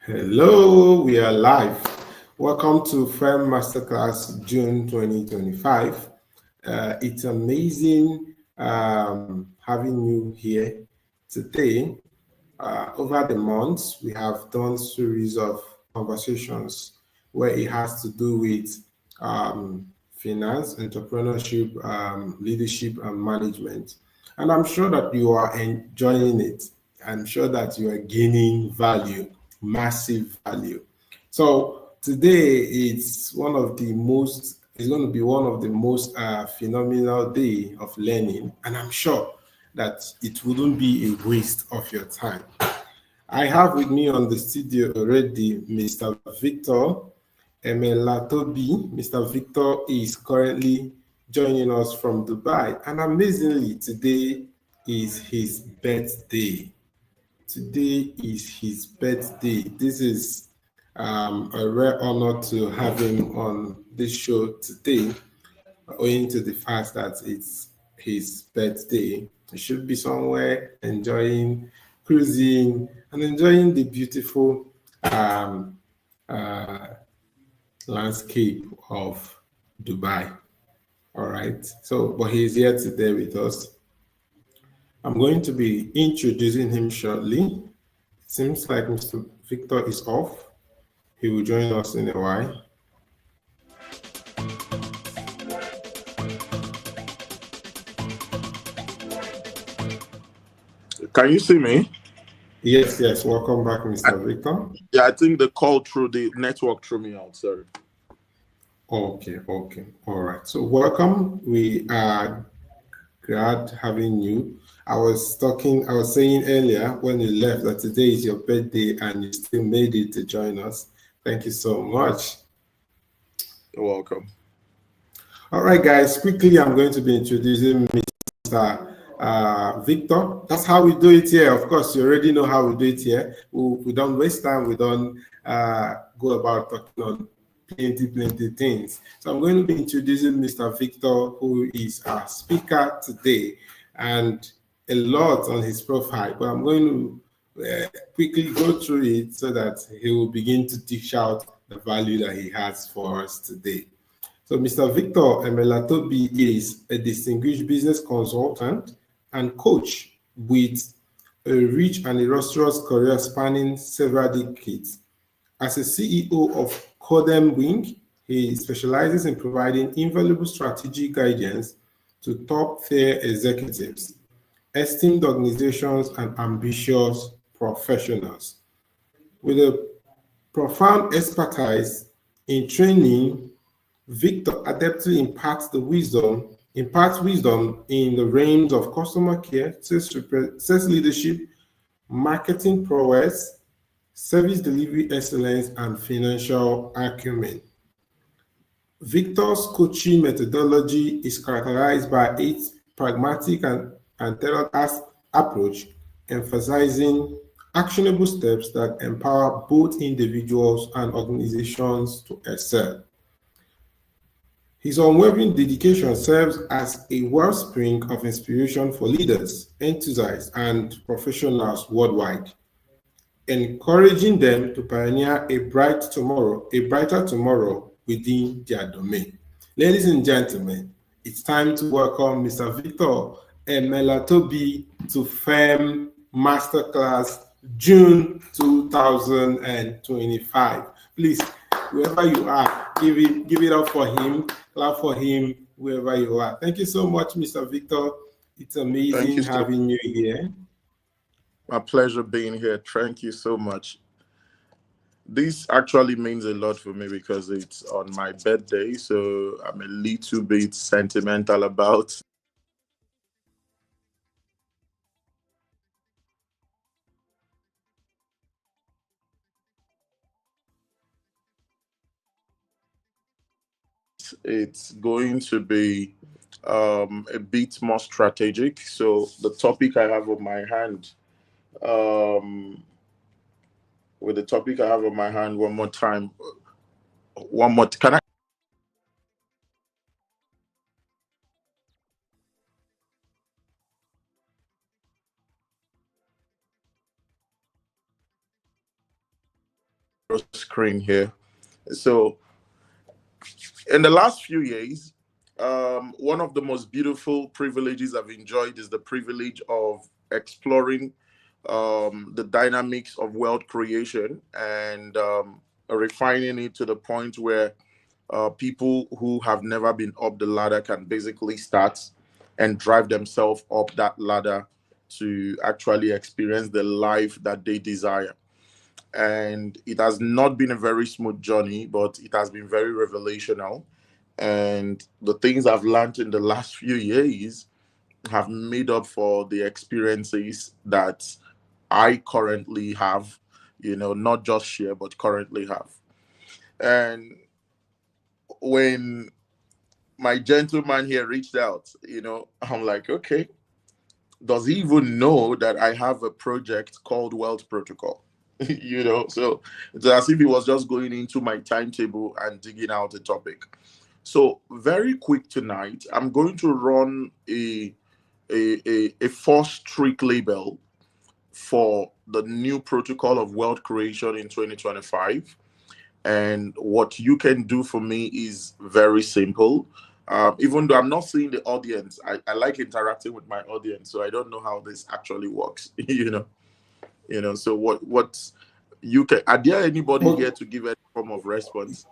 Hello, we are live. Welcome to FELM Masterclass June 2025. It's amazing having you here today. Over the months, we have done series of conversations where it has to do with finance, entrepreneurship, leadership, and management. And I'm sure that you are enjoying it. I'm sure that you are gaining value, massive value. So today it's going to be one of the most phenomenal day of learning, and I'm sure that it wouldn't be a waste of your time. I have with me on the studio already Mr. Victor Emelatobi. Mr. Victor is currently joining us from Dubai, and amazingly, today is his birthday. Today is his birthday. This is a rare honor to have him on this show today, owing to the fact that it's his birthday. He should be somewhere enjoying, cruising, and enjoying the beautiful uh, landscape of Dubai. All right. So, but he's here today with us. I'm going to be introducing him shortly. It seems like Mr. Victor is off. He will join us in a while. Can you see me? Yes, yes. Welcome back, Mr. Victor. Yeah, I think the call through the network threw me out. Sorry. Okay, okay. All right. So welcome. We are glad having you. I was saying earlier when you left that today is your birthday and you still made it to join us. Thank you so much. You're welcome. All right, guys, quickly I'm going to be introducing Mr. Victor. That's how we do it here. Of course, you already know how we do it here. We don't waste time. We don't go about talking on plenty things. So I'm going to be introducing Mr. Victor, who is our speaker today, and a lot on his profile, but I'm going to quickly go through it so that he will begin to dish out the value that he has for us today. So Mr. Victor Emelatobi is a distinguished business consultant and coach with a rich and illustrious career spanning several decades. As a CEO of Codem Wing, he specializes in providing invaluable strategic guidance to top-tier executives, esteemed organizations, and ambitious professionals. With a profound expertise in training, Victor adeptly imparts wisdom in the realms of customer care, sales leadership, marketing prowess, service delivery excellence, and financial acumen. Victor's coaching methodology is characterized by its pragmatic and tailored approach, emphasizing actionable steps that empower both individuals and organizations to excel. His unwavering dedication serves as a wellspring of inspiration for leaders, enthusiasts, and professionals worldwide, encouraging them to pioneer a brighter tomorrow within their domain. Ladies and gentlemen, it's time to welcome Mr. Victor Emelatobi to FEM Masterclass June 2025. Please, wherever you are, give it up for him, clap for him, wherever you are. Thank you so much, Mr. Victor. It's amazing having you here. My pleasure being here. Thank you so much. This actually means a lot for me because it's on my birthday, so I'm a little bit sentimental about it's going to be a bit more strategic. So the topic I have on my hand, with the topic I have on my hand, one more time. Can I? screen here. So in the last few years, one of the most beautiful privileges I've enjoyed is the privilege of exploring the dynamics of wealth creation and refining it to the point where people who have never been up the ladder can basically start and drive themselves up that ladder to actually experience the life that they desire. And it has not been a very smooth journey, but it has been very revelational. And the things I've learned in the last few years have made up for the experiences that I currently have, not just share, but currently have. And when my gentleman here reached out, I'm like, okay, does he even know that I have a project called Wealth Protocol? So it's as if he was just going into my timetable and digging out a topic. So very quick tonight, I'm going to run a first trick label for the new protocol of wealth creation in 2025. And what you can do for me is very simple. Even though I'm not seeing the audience, I like interacting with my audience, so I don't know how this actually works. So what you can, are there anybody here to give any form of response?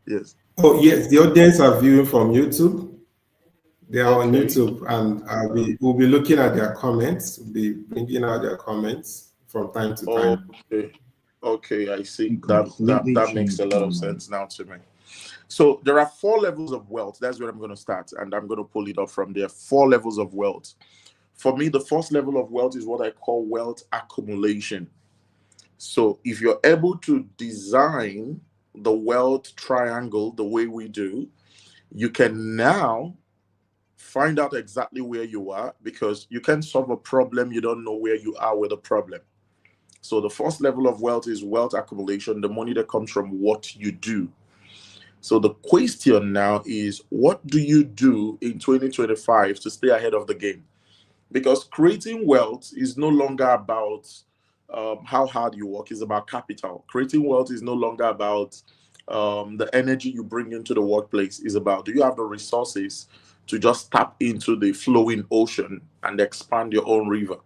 Yes. Oh, yes, the audience are viewing from YouTube. They are on Okay. YouTube, and we'll be looking at their comments. We'll be bringing out their comments from time to time. Okay, I see. That makes a lot of sense now to me. So there are 4 levels of wealth. That's where I'm going to start, and I'm going to pull it up from there. 4 levels of wealth. For me, the first level of wealth is what I call wealth accumulation. So if you're able to design the wealth triangle the way we do, you can now find out exactly where you are, because you can solve a problem, you don't know where you are with the problem. So the first level of wealth is wealth accumulation, the money that comes from what you do. So the question now is, what do you do in 2025 to stay ahead of the game? Because creating wealth is no longer about how hard you work, it's about capital. Creating wealth is no longer about the energy you bring into the workplace. Is about, do you have the resources to just tap into the flowing ocean and expand your own river?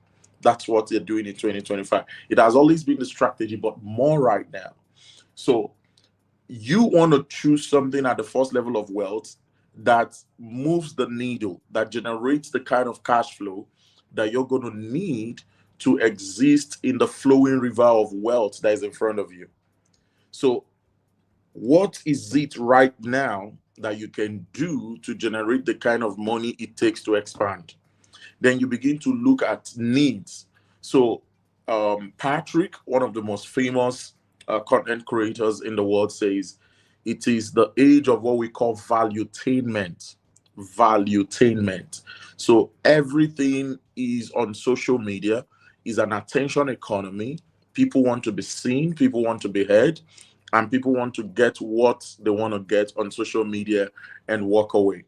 That's what they're doing in 2025. It has always been the strategy, but more right now. So you want to choose something at the first level of wealth that moves the needle, that generates the kind of cash flow that you're going to need to exist in the flowing river of wealth that is in front of you. So what is it right now that you can do to generate the kind of money it takes to expand? Then you begin to look at needs. So Patrick, one of the most famous content creators in the world, says it is the age of what we call valuetainment. Valuetainment. So everything is on social media, is an attention economy. People want to be seen, people want to be heard, and people want to get what they want to get on social media and walk away.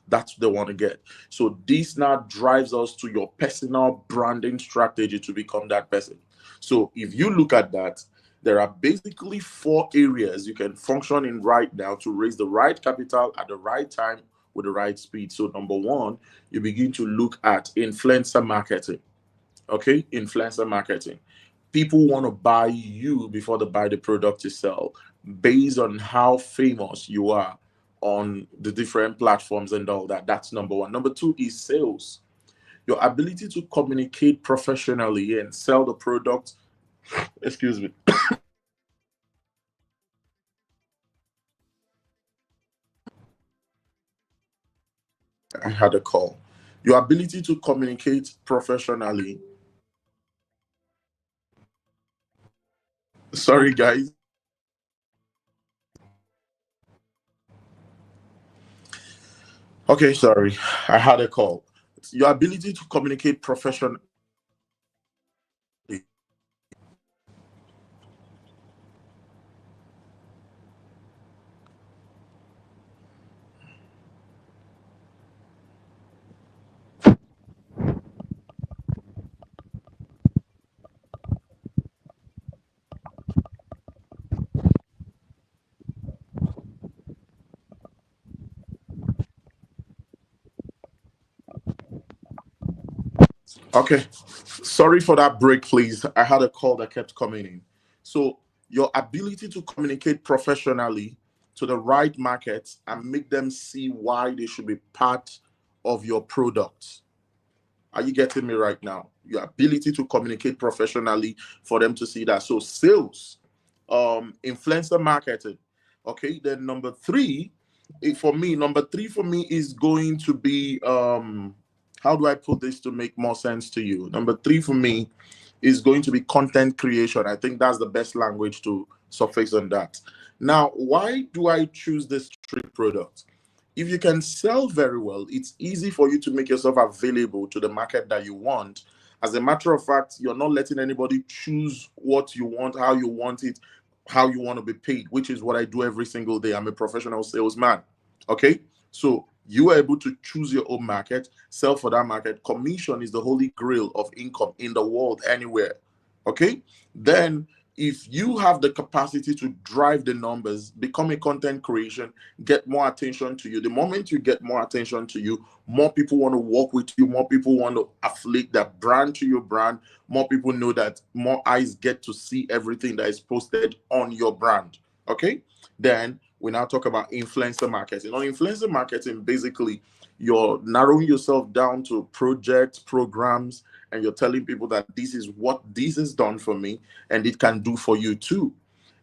That's what they want to get. So this now drives us to your personal branding strategy to become that person. So if you look at that, there are basically 4 areas you can function in right now to raise the right capital at the right time with the right speed. So number 1, you begin to look at influencer marketing. Okay, influencer marketing. People want to buy you before they buy the product you sell, based on how famous you are on the different platforms and all that. That's number 1. Number 2 is sales. Your ability to communicate professionally and sell the product. Excuse me. I had a call. Your ability to communicate professionally. Sorry, guys. Okay, sorry. I had a call. Your ability to communicate professionally. Okay. Sorry for that break, please. I had a call that kept coming in. So, your ability to communicate professionally to the right markets and make them see why they should be part of your product. Are you getting me right now? Your ability to communicate professionally for them to see that. So, sales, influencer marketing. Okay. Then number three for me is going to be how do I put this to make more sense to you? Number three for me is going to be content creation. I think that's the best language to surface on that. Now, why do I choose this three products? If you can sell very well, it's easy for you to make yourself available to the market that you want. As a matter of fact, you're not letting anybody choose what you want, how you want it, how you want to be paid, which is what I do every single day. I'm a professional salesman. Okay. So you are able to choose your own market, sell for that market. Commission is the holy grail of income in the world, anywhere. Okay. Then, if you have the capacity to drive the numbers, become a content creation, get more attention to you. The moment you get more attention to you, more people want to work with you, more people want to affiliate that brand to your brand, more people know that, more eyes get to see everything that is posted on your brand. Okay. Then we now talk about influencer marketing. On influencer marketing, basically, you're narrowing yourself down to projects, programs, and you're telling people that this is what this has done for me and it can do for you too.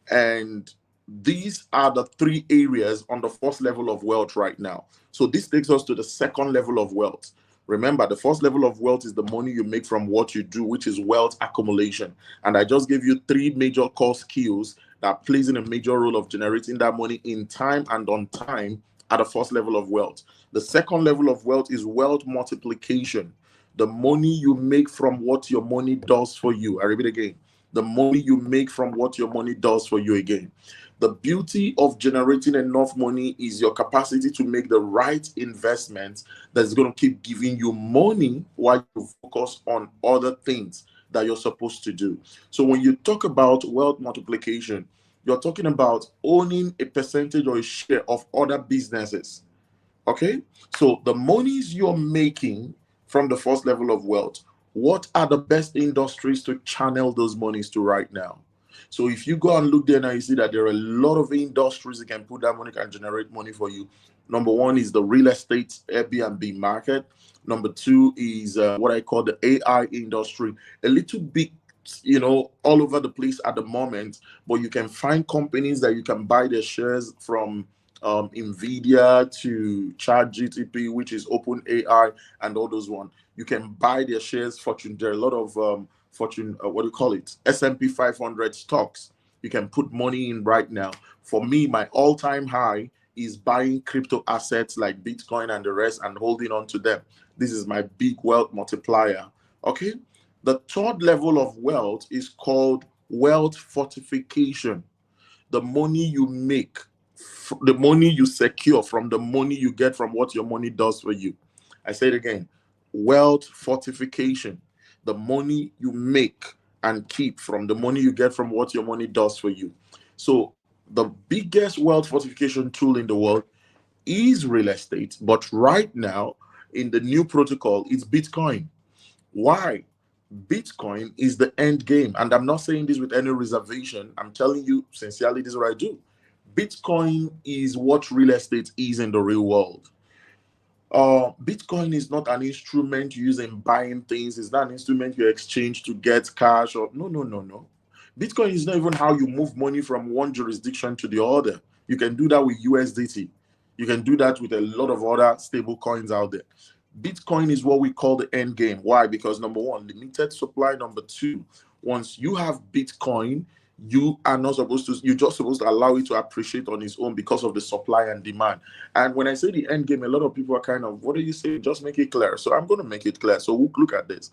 And these are the three areas on the first level of wealth right now. So this takes us to the second level of wealth. Remember, the first level of wealth is the money you make from what you do, which is wealth accumulation. And I just gave you three major core skills that plays in a major role of generating that money in time and on time at the first level of wealth. The second level of wealth is wealth multiplication. The money you make from what your money does for you. I repeat again. The money you make from what your money does for you again. The beauty of generating enough money is your capacity to make the right investments that's going to keep giving you money while you focus on other things that you're supposed to do. So when you talk about wealth multiplication, you're talking about owning a percentage or a share of other businesses. Okay? So the monies you're making from the first level of wealth, what are the best industries to channel those monies to right now? So if you go and look there now, you see that there are a lot of industries that can put that money, can generate money for you. Number one is the real estate Airbnb market. Number two is what I call the AI industry. A little bit, all over the place at the moment, but you can find companies that you can buy their shares from, Nvidia to ChatGPT, which is Open AI, and all those ones. You can buy their shares. Fortune. There are a lot of Fortune. What do you call it? S&P 500 stocks. You can put money in right now. For me, my all-time high is buying crypto assets like Bitcoin and the rest and holding on to them. This is my big wealth multiplier. Okay. The third level of wealth is called wealth fortification. The money you make, the money you secure from the money you get from what your money does for you. I say it again, wealth fortification. The money you make and keep from the money you get from what your money does for you. So the biggest wealth fortification tool in the world is real estate, but right now in the new protocol, it's Bitcoin. Why? Bitcoin is the end game. And I'm not saying this with any reservation. I'm telling you sincerely, this is what I do. Bitcoin is what real estate is in the real world. Bitcoin is not an instrument you use in buying things. It's not an instrument you exchange to get cash or no, no, no, no. Bitcoin is not even how you move money from one jurisdiction to the other. You can do that with USDT. You can do that with a lot of other stable coins out there. Bitcoin is what we call the end game. Why? Because number one, limited supply. Number two, once you have Bitcoin, you're just supposed to allow it to appreciate on its own because of the supply and demand. And when I say the end game, a lot of people are kind of, what do you say? Just make it clear. So I'm going to make it clear. So look at this.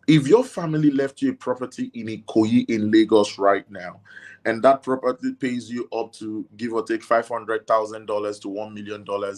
If your family left you a property in Ikoyi in Lagos right now, and that property pays you up to give or take $500,000 to $1 million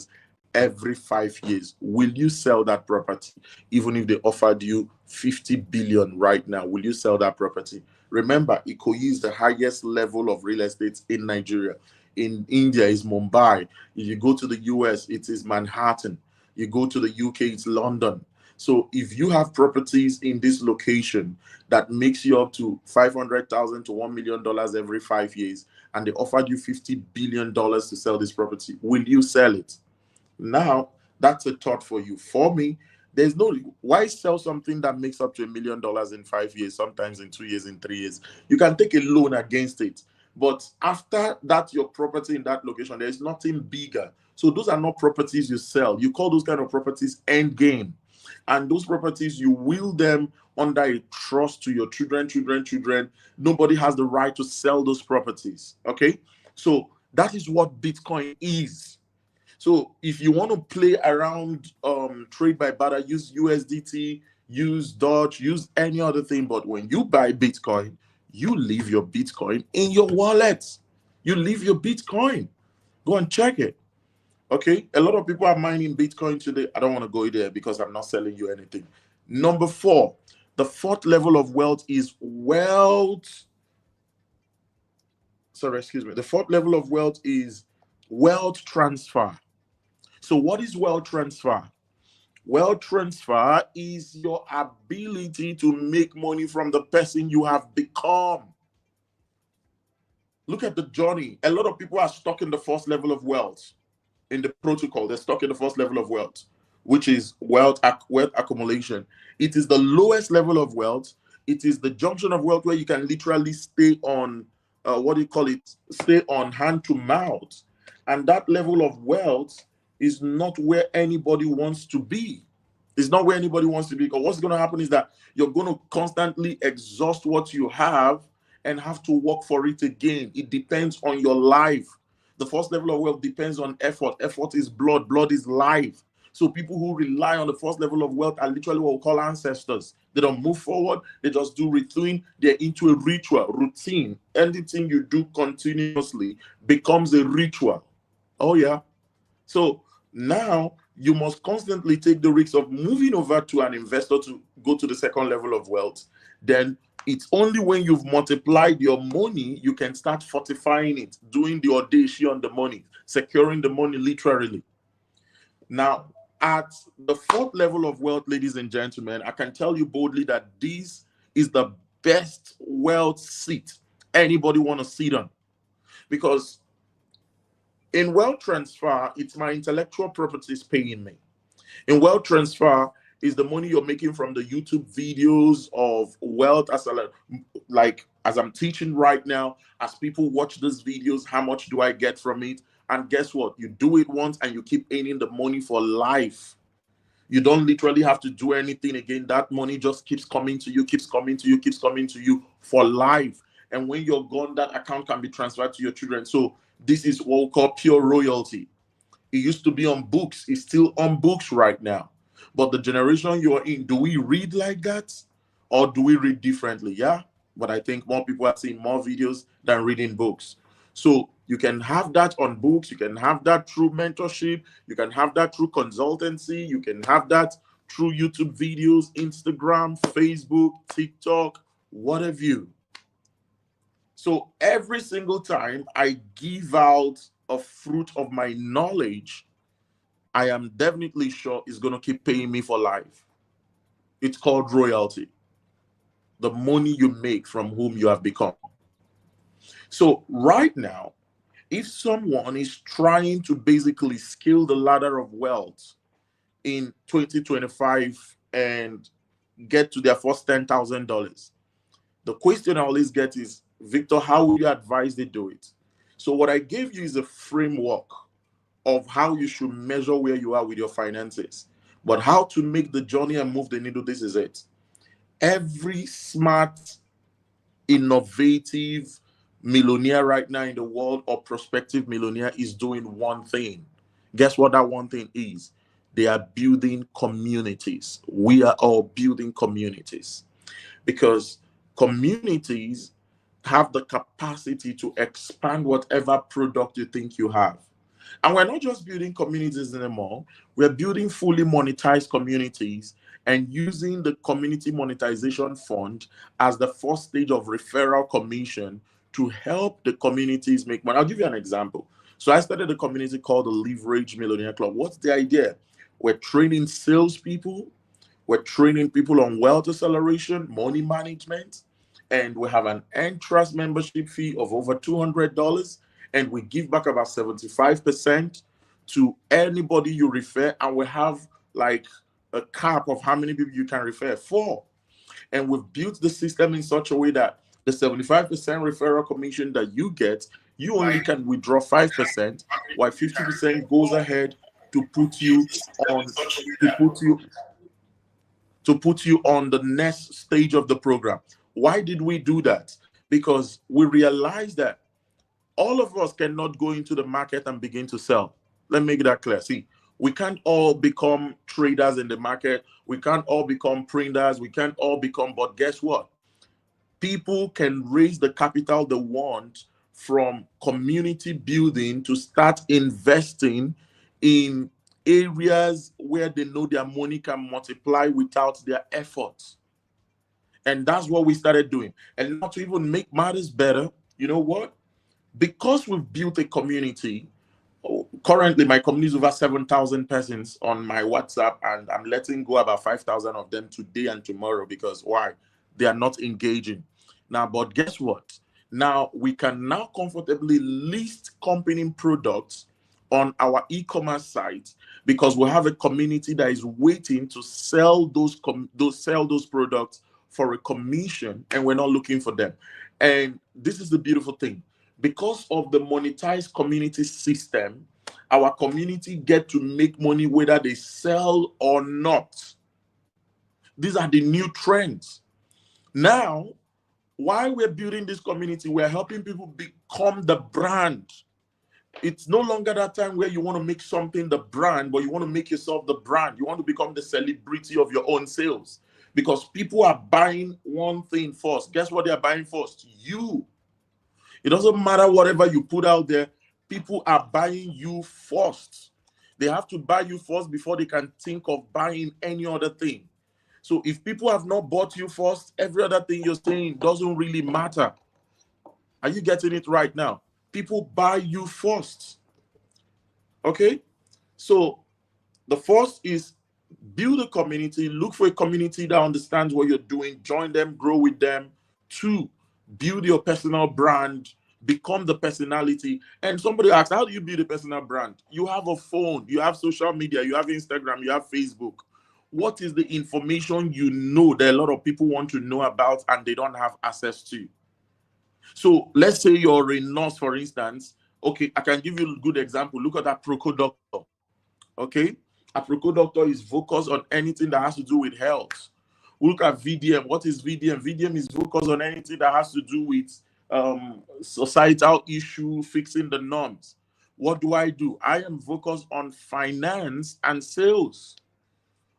every 5 years, will you sell that property? Even if they offered you 50 billion right now, will you sell that property? Remember, Ikoyi is the highest level of real estate in Nigeria. In India is Mumbai. If you go to the US, it is Manhattan. You go to the UK, it's London. So if you have properties in this location that makes you up to $500,000 to $1 million every 5 years, and they offered you $50 billion to sell this property, will you sell it? Now, that's a thought for you. For me, there's no why sell something that makes up to $1 million in 5 years, sometimes in 2 years, in 3 years. You can take a loan against it. But after that, your property in that location, there's nothing bigger. So those are not properties you sell. You call those kind of properties end game. And those properties, you will them under a trust to your children. Nobody has the right to sell those properties. Okay? So that is what Bitcoin is. So if you want to play around, trade by barter, use USDT, use Doge, use any other thing. But when you buy Bitcoin, you leave your Bitcoin in your wallet. You leave your Bitcoin. Go and check it. Okay? A lot of people are mining Bitcoin today. I don't want to go there because I'm not selling you anything. Number 4, the 4th level of wealth is wealth. Sorry, excuse me. The 4th level of wealth is wealth transfer. So what is wealth transfer? Wealth transfer is your ability to make money from the person you have become. Look at the journey. A lot of people are stuck in the 1st level of wealth. In the protocol, they're stuck in the 1st level of wealth, which is wealth accumulation. It is the lowest level of wealth. It is the junction of wealth where you can literally stay on, stay on hand to mouth. And that level of wealth is not where anybody wants to be. It's not where anybody wants to be, because what's going to happen is that you're going to constantly exhaust what you have and have to work for it again. It depends on your life. The 1st level of wealth depends on effort. Effort is blood. Blood is life. So people who rely on the 1st level of wealth are literally what we call ancestors. They don't move forward. They just do routine. They're into a ritual, routine. Anything you do continuously becomes a ritual. Oh, yeah. So now you must constantly take the risk of moving over to an investor to go to the 2nd level of wealth. Then it's only when you've multiplied your money, you can start fortifying it, doing the audacious on the money, securing the money literally. Now, at the 4th level of wealth, ladies and gentlemen, I can tell you boldly that this is the best wealth seat anybody want to sit on. Because in wealth transfer, it's my intellectual properties paying me. In wealth transfer is the money you're making from the YouTube videos of wealth, as I'm teaching right now. As people watch these videos, how much do I get from it? And guess what? You do it once and you keep earning the money for life. You don't literally have to do anything again. That money just keeps coming to you, keeps coming to you for life. And when you're gone, that account can be transferred to your children. So this is what we call pure royalty. It used to be on books. It's still on books right now. But the generation you're in, do we read like that? Or do we read differently? Yeah. But I think more people are seeing more videos than reading books. So you can have that on books. You can have that through mentorship. You can have that through consultancy. You can have that through YouTube videos, Instagram, Facebook, TikTok, what have you. So every single time I give out a fruit of my knowledge, I am definitely sure it's going to keep paying me for life. It's called royalty. The money you make from whom you have become. So right now, if someone is trying to basically scale the ladder of wealth in 2025 and get to their first $10,000, the question I always get is, Victor, how would you advise they do it? So what I gave you is a framework of how you should measure where you are with your finances. But how to make the journey and move the needle, this is it. Every smart, innovative millionaire right now in the world, or prospective millionaire, is doing one thing. Guess what that one thing is? They are building communities. We are all building communities, because communities have the capacity to expand whatever product you think you have. And we're not just building communities anymore. We're building fully monetized communities and using the community monetization fund as the first stage of referral commission to help the communities make money. I'll give you an example. So I started a community called the Leverage Millionaire Club. What's the idea? We're training salespeople We're training people on wealth acceleration, money management, and we have an entrance membership fee of over $200, and we give back about 75% to anybody you refer, and we have like a cap of how many people you can refer for. And we've built the system in such a way that the 75% referral commission that you get, you only can withdraw 5%, while 50% goes ahead to put you on the next stage of the program. Why did we do that? Because we realized that all of us cannot go into the market and begin to sell. Let me make that clear. See, we can't all become traders in the market. We can't all become printers. We can't all become, but guess what? People can raise the capital they want from community building to start investing in areas where they know their money can multiply without their efforts. And that's what we started doing. And now to even make matters better, you know what? Because we've built a community, currently my community is over 7,000 persons on my WhatsApp, and I'm letting go about 5,000 of them today and tomorrow because why? They are not engaging. Now, but guess what? Now we can now comfortably list company products on our e-commerce site because we have a community that is waiting to sell those products for a commission, and we're not looking for them. And this is the beautiful thing. Because of the monetized community system, our community get to make money whether they sell or not. These are the new trends. Now, while we're building this community, we're helping people become the brand. It's no longer that time where you want to make something the brand, but you want to make yourself the brand. You want to become the celebrity of your own sales because people are buying one thing first. Guess what they're buying first? You. It doesn't matter whatever you put out there. People are buying you first. They have to buy you first before they can think of buying any other thing. So if people have not bought you first, every other thing you're saying doesn't really matter. Are you getting it right now? People buy you first. Okay? So the first is build a community, look for a community that understands what you're doing, join them, grow with them. 2, build your personal brand, become the personality. And somebody asks, how do you build a personal brand? You have a phone, you have social media, you have Instagram, you have Facebook. What is the information you know that a lot of people want to know about and they don't have access to? So let's say you're a nurse, for instance. Okay, I can give you a good example. Look at that Proco doctor. Okay, a Proco doctor is focused on anything that has to do with health. Look at VDM. What is VDM? VDM is focused on anything that has to do with societal issue, fixing the norms. What do? I am focused on finance and sales.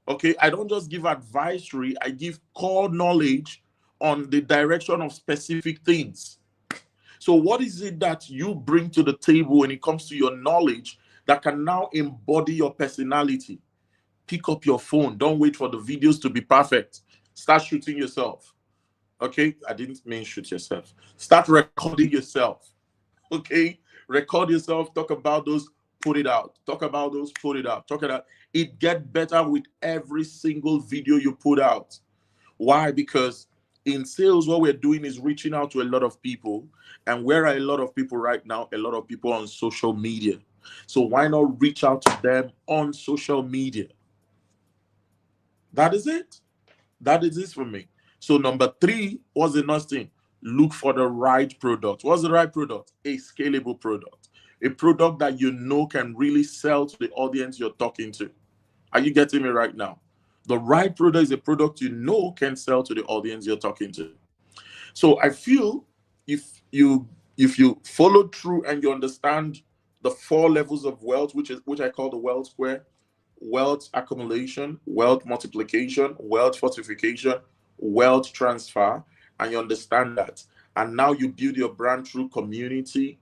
Okay, I don't just give advisory, I give core knowledge on the direction of specific things. So what is it that you bring to the table when it comes to your knowledge that can now embody your personality? Pick up your phone. Don't wait for the videos to be perfect. Start shooting yourself. Okay, I didn't mean shoot yourself. Start recording yourself. Okay, record yourself, talk about those, put it out. Talk about those, put it out. Talk about it. Get better with every single video you put out. Why? Because in sales, what we're doing is reaching out to a lot of people. And where are a lot of people right now? A lot of people on social media. So why not reach out to them on social media? That is it. That is it for me. So number 3, what's the next thing? Look for the right product. What's the right product? A scalable product. A product that you know can really sell to the audience you're talking to. Are you getting me right now? The right product is a product you know can sell to the audience you're talking to. So I feel if you follow through and you understand the 4 levels of wealth, which I call the wealth square: wealth accumulation, wealth multiplication, wealth fortification, wealth transfer, and you understand that, and now you build your brand through community,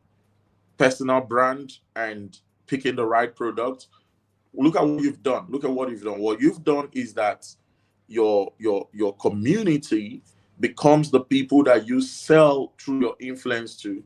personal brand, and picking the right product. Look at what you've done. Look at what you've done. What you've done is that your community becomes the people that you sell through your influence to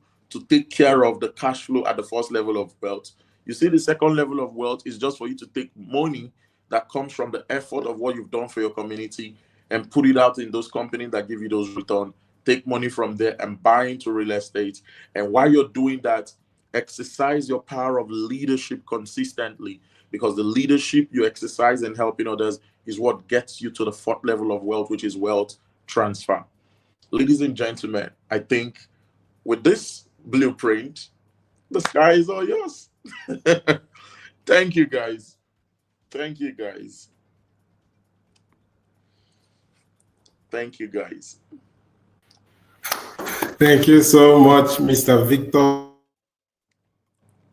take care of the cash flow at the first level of wealth. You see, the second level of wealth is just for you to take money that comes from the effort of what you've done for your community and put it out in those companies that give you those returns. Take money from there and buy into real estate. And while you're doing that, exercise your power of leadership consistently, because the leadership you exercise in helping others is what gets you to the fourth level of wealth, which is wealth transfer. Ladies and gentlemen, I think with this blueprint, the sky is all yours. Thank you, guys. Thank you, guys. Thank you, guys. Thank you so much, Mr. Victor.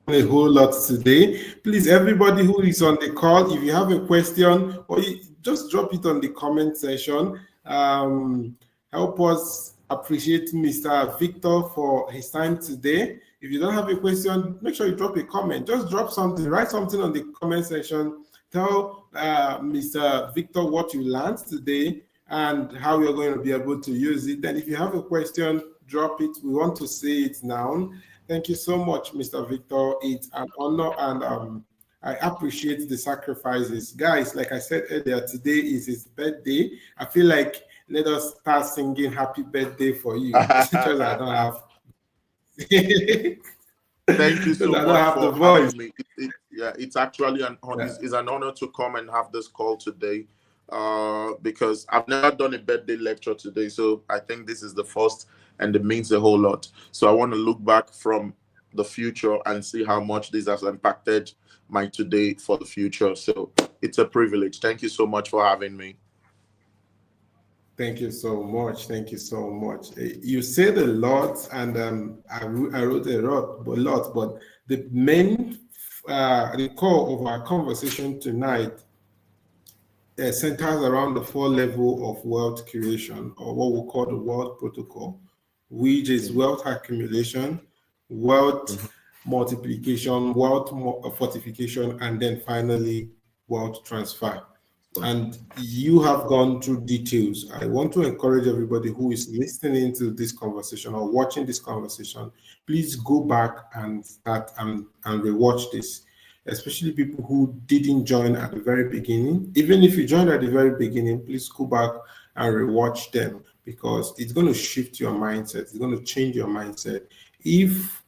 A whole lot today. Please, everybody who is on the call, if you have a question, or just drop it on the comment section. Help us appreciate Mr. Victor for his time today. If you don't have a question, make sure you drop a comment. Just drop something, write something on the comment section. Tell Mr. Victor what you learned today and how you're going to be able to use it. And if you have a question, drop it. We want to see it now. Thank you so much, Mr. Victor. It's an honor, and I appreciate the sacrifices. Guys, like I said earlier, today is his birthday. I feel like let us start singing happy birthday for you. Because I don't have... Thank you so much for having me. It's actually an honor. It's an honor to come and have this call today, because I've never done a birthday lecture today. So I think this is the first, and it means a whole lot. So I want to look back from the future and see how much this has impacted my today for the future. So it's a privilege. Thank you so much for having me. Thank you so much. Thank you so much. You said a lot, and I wrote a lot, but the main, the core of our conversation tonight centers around the 4 levels of wealth creation, or what we call the wealth protocol, which is wealth accumulation, wealth multiplication, wealth fortification, and then finally wealth transfer. And you have gone through details. I want to encourage everybody who is listening to this conversation or watching this conversation, please go back and start and rewatch this, especially people who didn't join at the very beginning. Even if you joined at the very beginning, please go back and rewatch them, because it's going to shift your mindset. It's going to change your mindset. If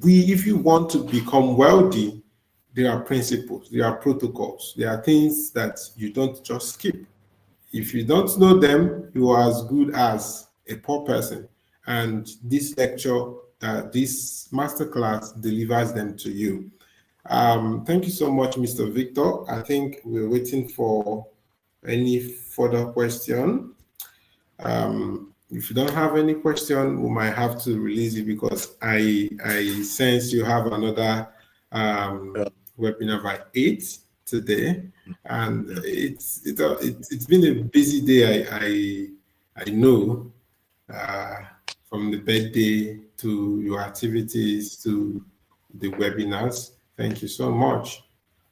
you want to become wealthy, there are principles, there are protocols, there are things that you don't just skip. If you don't know them, you are as good as a poor person. And this lecture, this masterclass delivers them to you. Thank you so much, Mr. Victor. I think we're waiting for any further question. If you don't have any question, we might have to release it, because I sense you have another webinar by 8 today, and it's been a busy day. I know, from the birthday to your activities to the webinars. Thank you so much.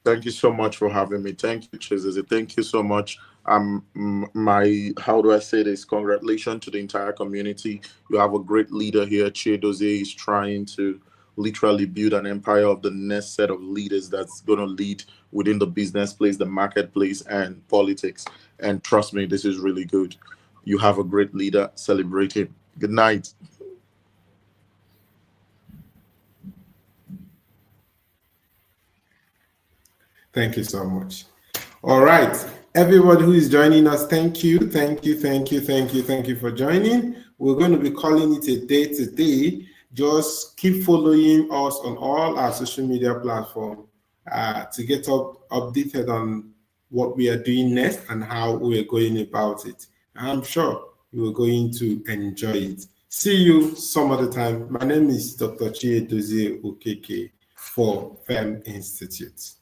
Thank you so much for having me. Thank you, Chizzy. Thank you so much. How do I say this? Congratulations to the entire community. You have a great leader here. Chiedozie is trying to literally build an empire of the next set of leaders that's going to lead within the business place, the marketplace, and politics. And trust me, this is really good. You have a great leader. Celebrate him. Good night. Thank you so much. All right, everybody who is joining us, thank you for joining. We're going to be calling it a day today. Just keep following us on all our social media platforms to get updated on what we are doing next and how we are going about it. I'm sure you are going to enjoy it. See you some other time. My name is Dr. Chiedozie Okeke for FELM Institute.